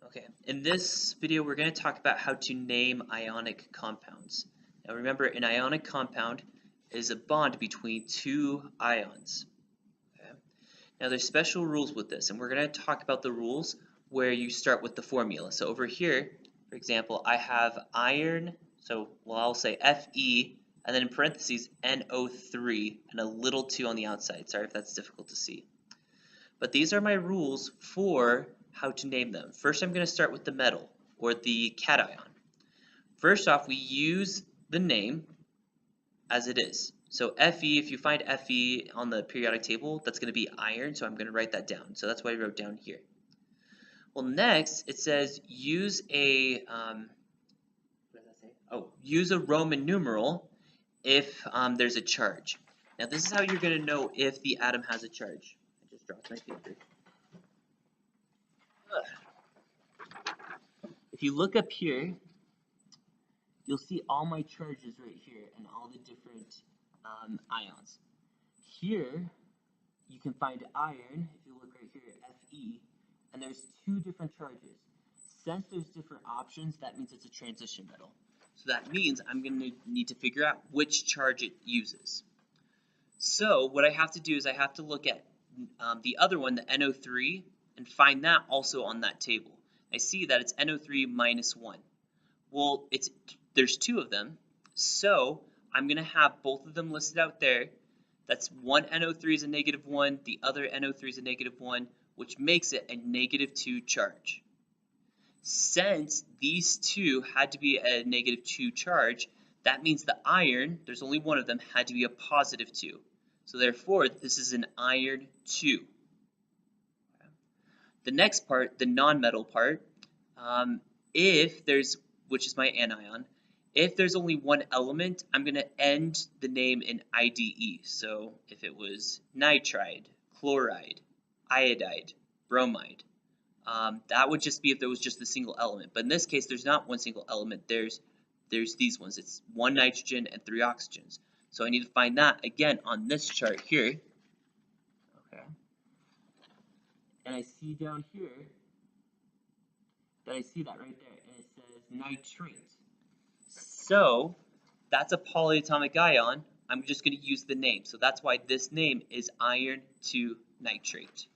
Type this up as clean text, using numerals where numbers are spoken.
Okay, in this video we're going to talk about how to name ionic compounds. Now remember, an ionic compound is a bond between two ions. Okay? Now there's special rules with this, and we're going to talk about the rules where you start with the formula. So over here, for example, I have iron, I'll say Fe, and then in parentheses NO3, and a little 2 on the outside. Sorry if that's difficult to see. But these are my rules for how to name them. First, I'm going to start with the metal, or the cation. First off, we use the name as it is. So Fe, if you find Fe on the periodic table, that's going to be iron, so I'm going to write that down. So that's what I wrote down here. Well, next, it says use a, use a Roman numeral if there's a charge. Now, this is how you're going to know if the atom has a charge. I just dropped my paper. If you look up here, you'll see all my charges right here and all the different ions. Here, you can find iron, if you look right here, Fe, and there's two different charges. Since there's different options, that means it's a transition metal. So that means I'm going to need to figure out which charge it uses. So what I have to do is I have to look at the other one, the NO3, and find that also on that table. I see that it's NO3 minus 1. Well, there's two of them, so I'm going to have both of them listed out there. That's one NO3 is a negative 1, the other NO3 is a negative 1, which makes it a negative 2 charge. Since these two had to be a negative 2 charge, that means the iron, there's only one of them, had to be a positive 2. So therefore, this is an iron 2. The next part, the non-metal part, which is my anion, if there's only one element, I'm going to end the name in IDE. So if it was nitride, chloride, iodide, bromide, that would just be if there was just a single element. But in this case, there's not one single element. There's these ones. It's 1 nitrogen and 3 oxygens. So I need to find that again on this chart here. Okay. And I see down here that I see that right there, and it says nitrate. So that's a polyatomic ion. I'm just going to use the name. So that's why this name is iron 2 nitrate.